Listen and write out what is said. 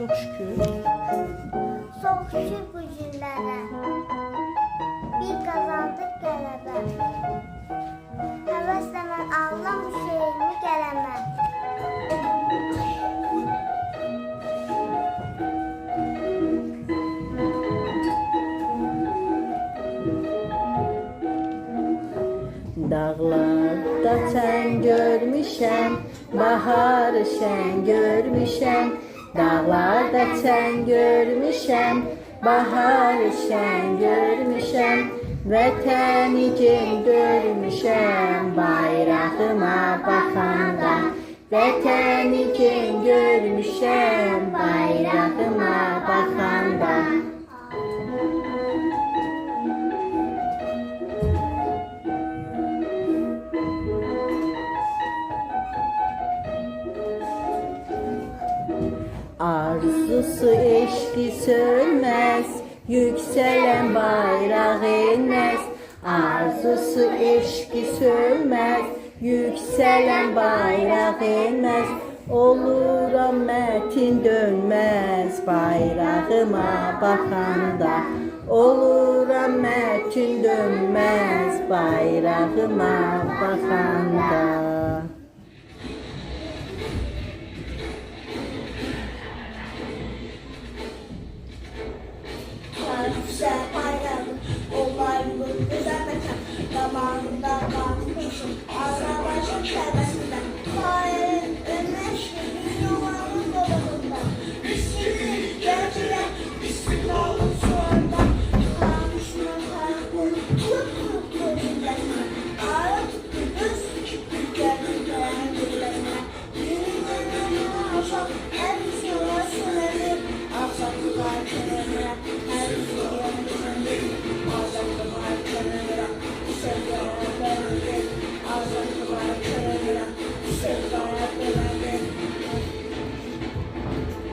Çok şükür. Çok şükür bu günlərə. Bir qazandıq qələbə. Həvəslə mən ağlam şeirimi qələmə. Dağlarda sen görmüşəm, baharı şən görmüşəm. Dağlarda sen görmüşəm, baharı şən görmüşəm. Vətənicim görmüşəm, bayrağıma baxanda. Vətənicim görmüşəm, bayrağıma baxanda. Arzusu eşki sönmez, yükselen bayrak inmez. Arzusu eşki sönmez, yükselen bayrak inmez. Oluram metin dönmez, bayrağıma bakanda. Oluram metin dönmez, bayrağıma bakanda. Güzel bayramı, onlar bu güzel mekan. Zamanında bakmışım, Azerbaycan sevmez.